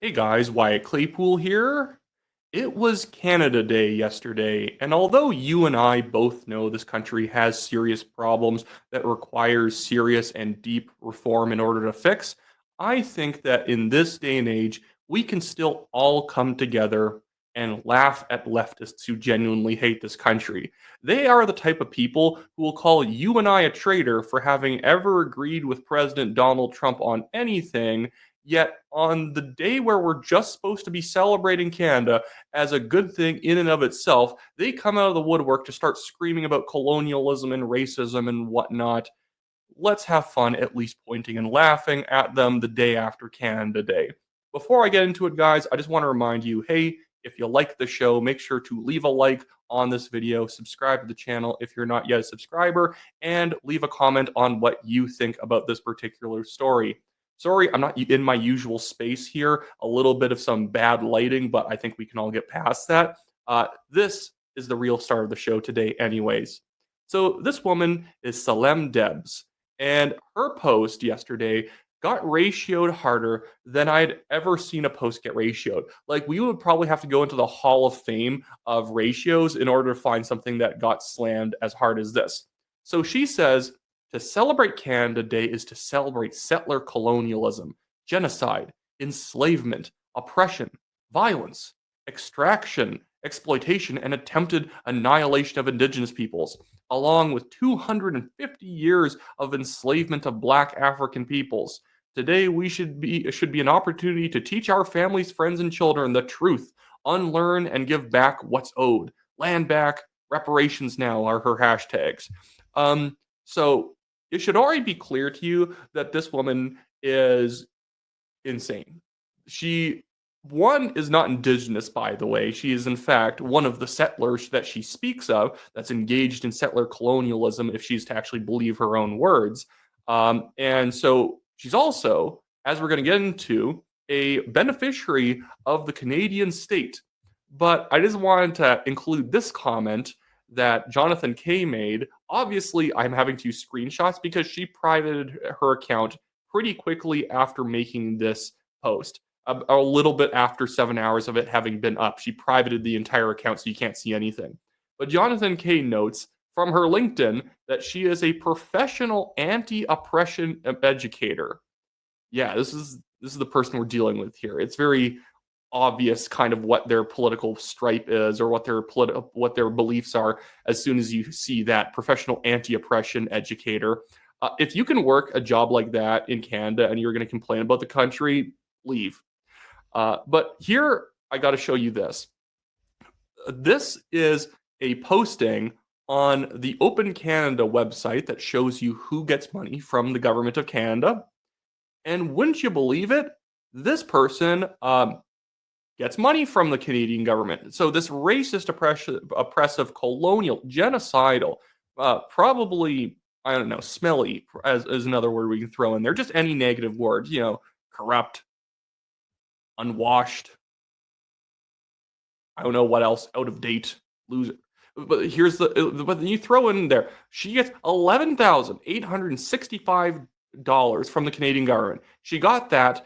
Hey guys, Wyatt Claypool here. It was Canada Day yesterday, and although you and I both know this country has serious problems that requires serious and deep reform in order to fix, I think that in this day and age, we can still all come together and laugh at leftists who genuinely hate this country. They are the type of people who will call you and I a traitor for having ever agreed with President Donald Trump on anything. Yet, on the day where we're just supposed to be celebrating Canada as a good thing in and of itself, they come out of the woodwork to start screaming about colonialism and racism and whatnot. Let's have fun at least pointing and laughing at them the day after Canada Day. Before I get into it, guys, I just want to remind you, hey, if you like the show, make sure to leave a like on this video, subscribe to the channel if you're not yet a subscriber, and leave a comment on what you think about this particular story. Sorry, I'm not in my usual space here. A little bit of some bad lighting, but I think we can all get past that. This is the real star of the show today, anyways. So this woman is Salem Debs, and her post yesterday got ratioed harder than I'd ever seen a post get ratioed. Like, we would probably have to go into the Hall of Fame of ratios in order to find something that got slammed as hard as this. So she says, to celebrate Canada Day is to celebrate settler colonialism, genocide, enslavement, oppression, violence, extraction, exploitation, and attempted annihilation of indigenous peoples, along with 250 years of enslavement of black African peoples. Today we should be an opportunity to teach our families, friends, and children the truth, unlearn and give back what's owed. Land back, reparations now are her hashtags. So it should already be clear to you that this woman is insane. She, one, is not indigenous, by the way. She is, in fact, one of the settlers that she speaks of that's engaged in settler colonialism, if she's to actually believe her own words. And so she's also, as we're going to get into, a beneficiary of the Canadian state. But I just wanted to include this comment that Jonathan K made. Obviously, I'm having to use screenshots because she privated her account pretty quickly after making this post. A little bit after 7 hours of it having been up, she privated the entire account so you can't see anything. But Jonathan K notes from her LinkedIn that she is a professional anti-oppression educator. Yeah, this is the person we're dealing with here. It's very obvious kind of what their political stripe is or what their beliefs are as soon as you see that professional anti-oppression educator. If you can work a job like that in Canada and you're going to complain about the country, leave. But here I got to show you this. This is a posting on the Open Canada website that shows you who gets money from the government of Canada. And wouldn't you believe it? This person gets money from the Canadian government. So this racist, oppressive, colonial, genocidal, probably, I don't know, smelly as another word we can throw in there. Just any negative word, corrupt, unwashed. I don't know what else, out of date, loser. But but you throw in there, she gets $11,865 from the Canadian government. She got that.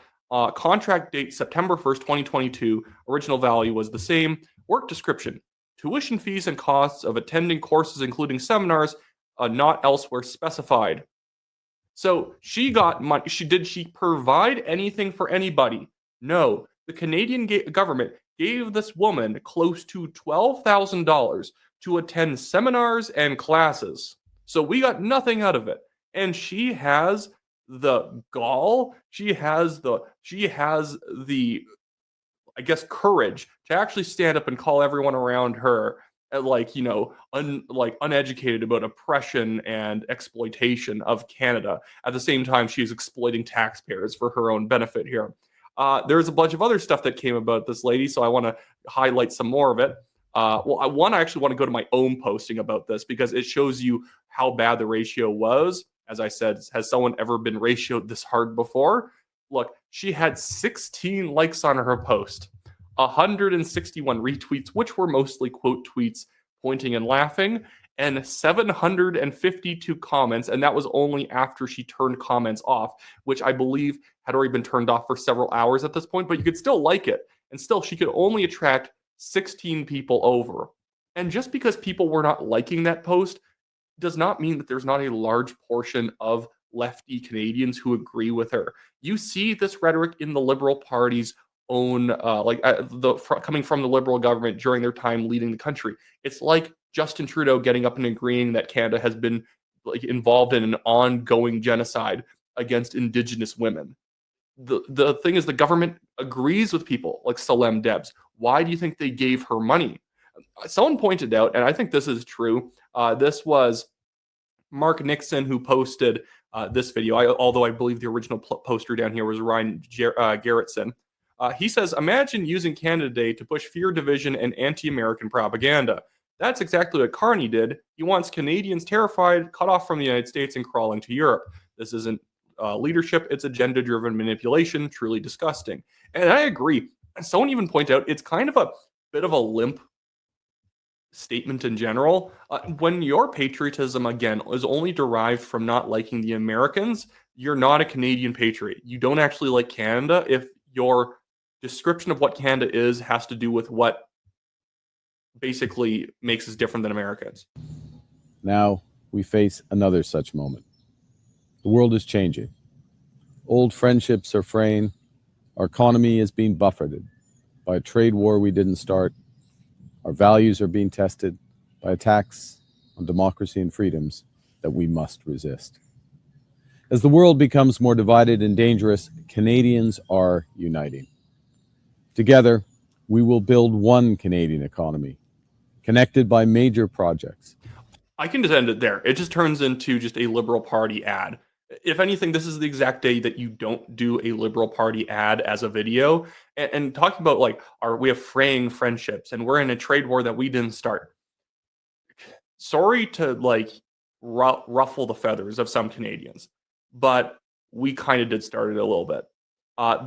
Contract date September 1st, 2022. Original value was the same. Work description: tuition fees and costs of attending courses, including seminars, not elsewhere specified. So she got money. Did she provide anything for anybody? No. The Canadian government gave this woman close to $12,000 to attend seminars and classes. So we got nothing out of it. And she has the gall, she has the I guess courage to actually stand up and call everyone around her uneducated about oppression and exploitation of Canada. At the same time, she's exploiting taxpayers for her own benefit here. There's a bunch of other stuff that came about this lady, so I want to highlight some more of it. I actually want to go to my own posting about this because it shows you how bad the ratio was. As I said, has someone ever been ratioed this hard before? Look, she had 16 likes on her post, 161 retweets, which were mostly quote tweets pointing and laughing, and 752 comments. And that was only after she turned comments off, which I believe had already been turned off for several hours at this point, but you could still like it. And still, she could only attract 16 people over. And just because people were not liking that post does not mean that there's not a large portion of lefty Canadians who agree with her. You see this rhetoric in the Liberal Party's own, coming from the Liberal government during their time leading the country. It's like Justin Trudeau getting up and agreeing that Canada has been involved in an ongoing genocide against Indigenous women. The thing is, the government agrees with people like Salem Debs. Why do you think they gave her money? Someone pointed out, and I think this is true, this was Mark Nixon who posted this video, although I believe the original poster down here was Ryan Garrettson. He says, imagine using Canada Day to push fear, division, and anti-American propaganda. That's exactly what Carney did. He wants Canadians terrified, cut off from the United States, and crawling to Europe. This isn't leadership, it's agenda-driven manipulation, truly disgusting. And I agree. Someone even pointed out it's kind of a bit of a limp statement in general. When your patriotism, again, is only derived from not liking the Americans, you're not a Canadian patriot. You don't actually like Canada if your description of what Canada is has to do with what basically makes us different than Americans. Now we face another such moment. The world is changing. Old friendships are fraying. Our economy is being buffeted by a trade war we didn't start. Our values are being tested by attacks on democracy and freedoms that we must resist. As the world becomes more divided and dangerous, Canadians are uniting. Together, we will build one Canadian economy, connected by major projects. I can just end it there. It just turns into just a Liberal Party ad. If anything, this is the exact day that you don't do a Liberal Party ad as a video. And talking about we have fraying friendships and we're in a trade war that we didn't start. Sorry to ruffle the feathers of some Canadians, but we kind of did start it a little bit.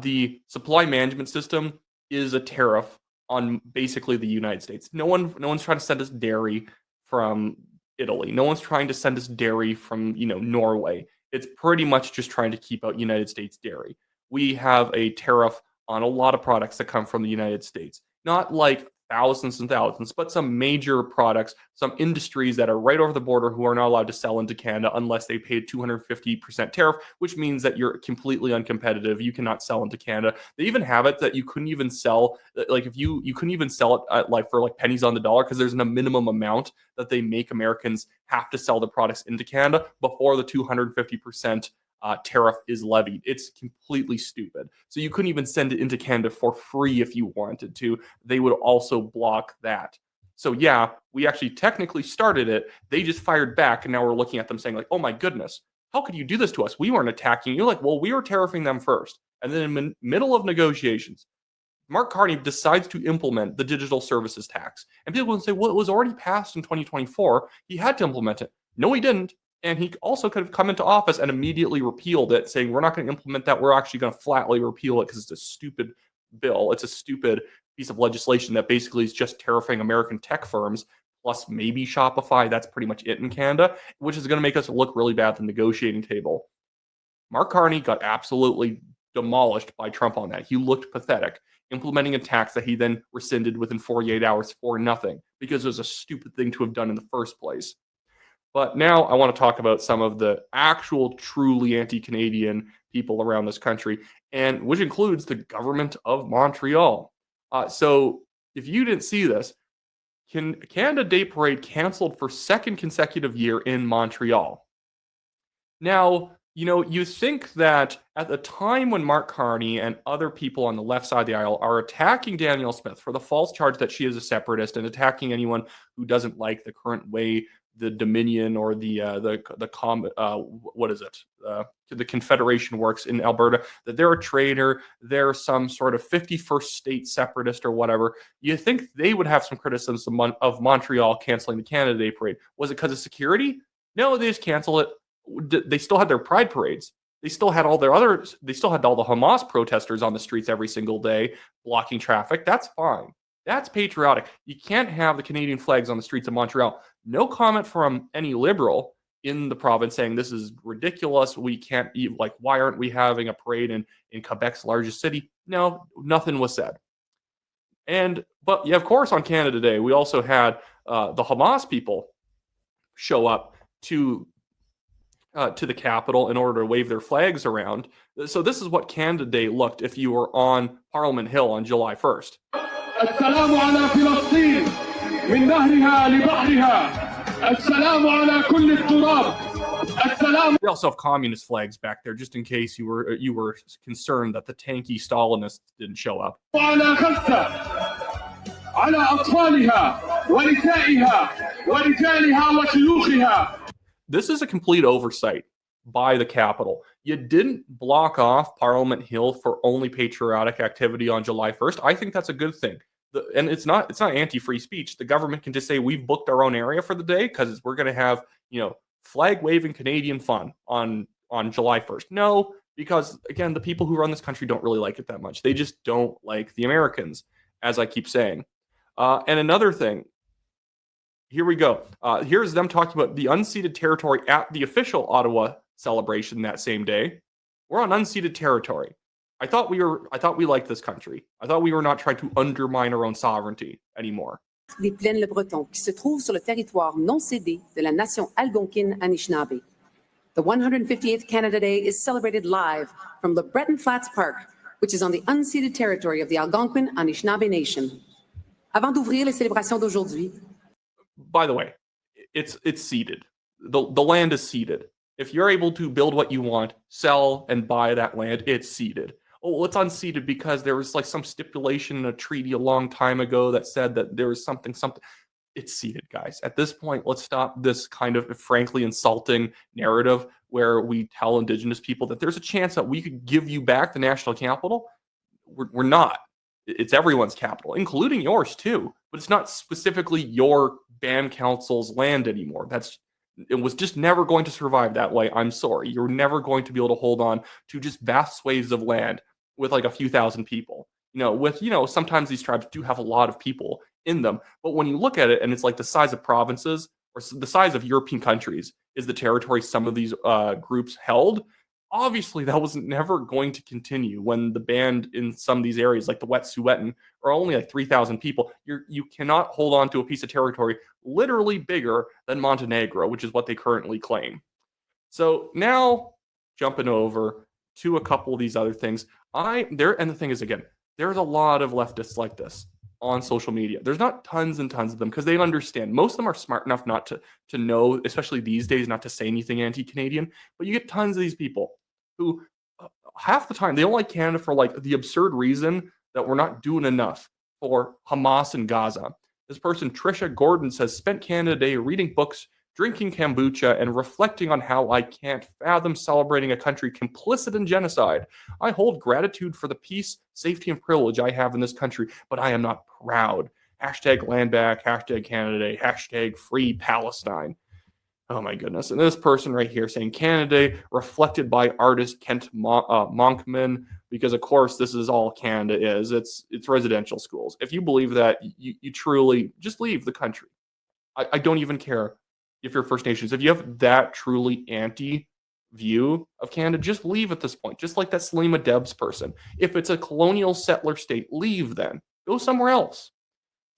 The supply management system is a tariff on basically the United States. No one's trying to send us dairy from Italy. No one's trying to send us dairy from Norway. It's pretty much just trying to keep out United States dairy. We have a tariff on a lot of products that come from the United States. Not like thousands and thousands, but some major products, some industries that are right over the border who are not allowed to sell into Canada unless they pay a 250% tariff, which means that you're completely uncompetitive. You cannot sell into Canada. They even have it that you couldn't even sell, if you couldn't even sell it at, for pennies on the dollar, because there's a minimum amount that they make Americans have to sell the products into Canada before the 250% tariff is levied. It's completely stupid. So you couldn't even send it into Canada for free if you wanted to. They would also block that. So yeah, we actually technically started it. They just fired back, and now we're looking at them saying oh my goodness, how could you do this to us? We weren't attacking you. Well, we were tariffing them first. And then in the middle of negotiations, Mark Carney decides to implement the digital services tax. And people will say, well, it was already passed in 2024. He had to implement it. No, he didn't. And he also could have come into office and immediately repealed it, saying, we're not going to implement that. We're actually going to flatly repeal it because it's a stupid bill. It's a stupid piece of legislation that basically is just tariffing American tech firms, plus maybe Shopify. That's pretty much it in Canada, which is going to make us look really bad at the negotiating table. Mark Carney got absolutely demolished by Trump on that. He looked pathetic, implementing a tax that he then rescinded within 48 hours for nothing because it was a stupid thing to have done in the first place. But now I want to talk about some of the actual truly anti-Canadian people around this country, and which includes the government of Montreal. So if you didn't see this, Canada Day Parade canceled for second consecutive year in Montreal. Now, you think that at the time when Mark Carney and other people on the left side of the aisle are attacking Danielle Smith for the false charge that she is a separatist and attacking anyone who doesn't like the current way the Dominion or the Confederation works in Alberta, that they're a traitor, they're some sort of 51st state separatist or whatever, you think they would have some criticism of Montreal canceling the Canada Day Parade. Was it because of security? No, they just canceled it. They still had their pride parades. They still had all the Hamas protesters on the streets every single day blocking traffic. That's fine. That's patriotic. You can't have the Canadian flags on the streets of Montreal. No comment from any liberal in the province saying this is ridiculous. We can't like, why aren't we having a parade in Quebec's largest city? No, nothing was said. But yeah, of course, on Canada Day, we also had the Hamas people show up to the Capitol in order to wave their flags around. So this is what Canada Day looked if you were on Parliament Hill on July 1st. السلام على فلسطين من نهرها لبحرها السلام على كل التراب السلام. We also have communist flags back there, just in case you were concerned that the tanky Stalinists didn't show up. على غزة على أطفالها ونسائها ورجالها وشيوخها. This is a complete oversight by the Capitol. You didn't block off Parliament Hill for only patriotic activity on July 1st. I think that's a good thing. And it's not anti-free speech. The government can just say we've booked our own area for the day because we're going to have, flag waving Canadian fun on July 1st. No, because again, the people who run this country don't really like it that much. They just don't like the Americans, as I keep saying. And another thing, here we go. Here's them talking about the unceded territory at the official Ottawa celebration that same day. We're on unceded territory. I thought we liked this country. I thought we were not trying to undermine our own sovereignty anymore. Des Plaines-le-Breton qui se trouve sur le territoire non cédé de la nation algonquine Anishinaabe. The 158th Canada Day is celebrated live from the Breton Flats Park, which is on the unceded territory of the Algonquin Anishinaabe Nation. Avant d'ouvrir les célébrations d'aujourd'hui. By the way, it's ceded. The land is ceded. If you're able to build what you want, sell and buy that land, it's ceded. Oh, well, it's unceded because there was like some stipulation in a treaty a long time ago that said that there was something. It's ceded, guys. At this point, let's stop this kind of frankly insulting narrative where we tell Indigenous people that there's a chance that we could give you back the national capital. We're not. It's everyone's capital, including yours too. But it's not specifically your band council's land anymore. It was just never going to survive that way. I'm sorry. You're never going to be able to hold on to just vast swathes of land with like a few thousand people. Sometimes these tribes do have a lot of people in them. But when you look at it and it's like the size of provinces or the size of European countries is the territory some of these groups held, obviously that was never going to continue when the band in some of these areas like the Wet'suwet'en are only like 3,000 people. You cannot hold on to a piece of territory literally bigger than Montenegro, which is what they currently claim. So now jumping over to a couple of these other things. And the thing is, again, there's a lot of leftists like this on social media. There's not tons and tons of them because they understand. Most of them are smart enough not to know, especially these days, not to say anything anti-Canadian. But you get tons of these people who half the time they don't like Canada for like the absurd reason that we're not doing enough for Hamas in Gaza. This person, Trisha Gordon, says, spent Canada Day reading books, drinking kombucha, and reflecting on how I can't fathom celebrating a country complicit in genocide. I hold gratitude for the peace, safety, and privilege I have in this country, but I am not proud. Hashtag land back, hashtag Canada Day, hashtag free Palestine. Oh my goodness. And this person right here saying Canada Day reflected by artist Kent Monkman, because of course this is all Canada is. It's residential schools. If you believe that, you truly just leave the country. I don't even care if you're First Nations. If you have that truly anti view of Canada, just leave at this point. Just like that Salima Debs person. If it's a colonial settler state, leave then. Go somewhere else.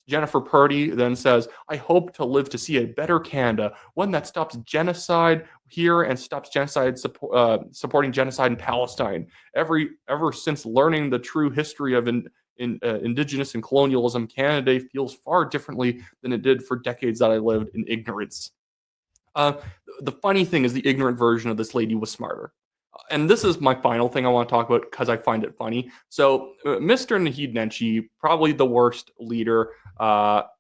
Jennifer Purdy then says, I hope to live to see a better Canada, one that stops genocide here and stops genocide supporting genocide in Palestine. Ever since learning the true history of Indigenous and colonialism, Canada feels far differently than it did for decades that I lived in ignorance. The funny thing is the ignorant version of this lady was smarter. And this is my final thing I want to talk about because I find it funny. So Mr. Naheed Nenshi, probably the worst leader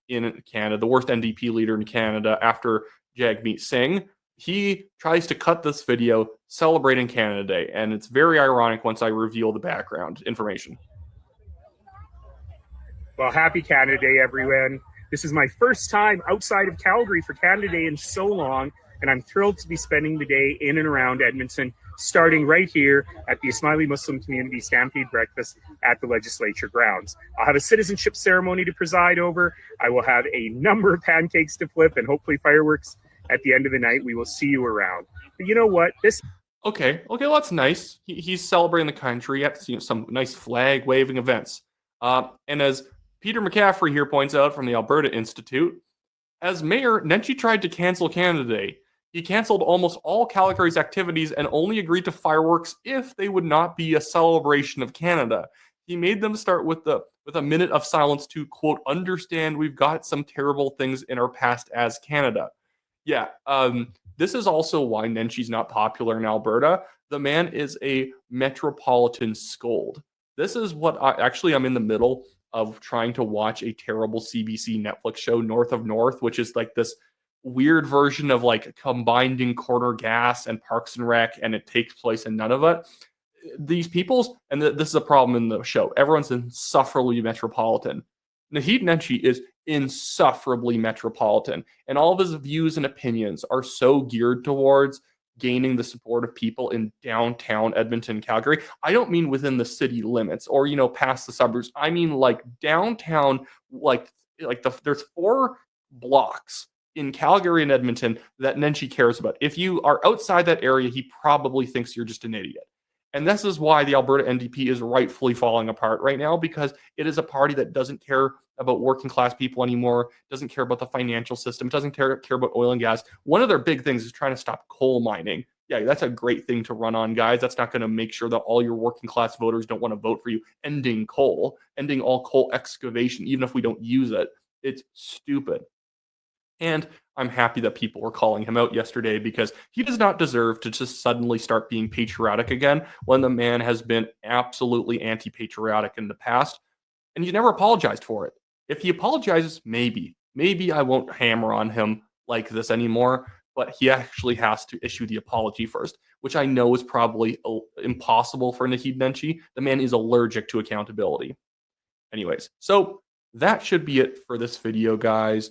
in Canada, the worst NDP leader in Canada after Jagmeet Singh, he tries to cut this video celebrating Canada Day. And it's very ironic once I reveal the background information. Well, happy Canada Day, everyone. This is my first time outside of Calgary for Canada Day in so long, and I'm thrilled to be spending the day in and around Edmonton, starting right here at the Ismaili Muslim Community Stampede Breakfast at the Legislature grounds. I'll have a citizenship ceremony to preside over. I will have a number of pancakes to flip and hopefully fireworks At the end of the night, we will see you around. But you know what? This Okay, well, that's nice. He's celebrating the country at some nice flag waving events. And as Peter McCaffrey here points out from the Alberta Institute, as mayor, Nenshi tried to cancel Canada Day. He canceled almost all Calgary's activities and only agreed to fireworks if they would not be a celebration of Canada. He made them start with a minute of silence to, quote, understand we've got some terrible things in our past as Canada. Yeah, this is also why Nenshi's not popular in Alberta. The man is a metropolitan scold. This is what I'm in the middle of trying to watch a terrible CBC Netflix show, North of North, which is like this weird version of like combining Corner Gas and Parks and Rec, and it takes place in none of it. These people's, and this is a problem in the show, everyone's insufferably metropolitan. Naheed Nenshi is insufferably metropolitan, and all of his views and opinions are so geared towards gaining the support of people in downtown Edmonton, Calgary. I don't mean within the city limits or, past the suburbs. I mean like downtown, there's 4 blocks in Calgary and Edmonton that Nenshi cares about. If you are outside that area, he probably thinks you're just an idiot. And this is why the Alberta NDP is rightfully falling apart right now, because it is a party that doesn't care about working class people anymore, doesn't care about the financial system, doesn't care about oil and gas. One of their big things is trying to stop coal mining. Yeah, that's a great thing to run on, guys. That's not going to make sure that all your working class voters don't want to vote for you. Ending coal, ending all coal excavation, even if we don't use it. It's stupid. And I'm happy that people were calling him out yesterday, because he does not deserve to just suddenly start being patriotic again when the man has been absolutely anti-patriotic in the past, and he never apologized for it. If he apologizes, maybe I won't hammer on him like this anymore, but he actually has to issue the apology first, which I know is probably impossible for Naheed Nenshi. The man is allergic to accountability. Anyways, so that should be it for this video, guys.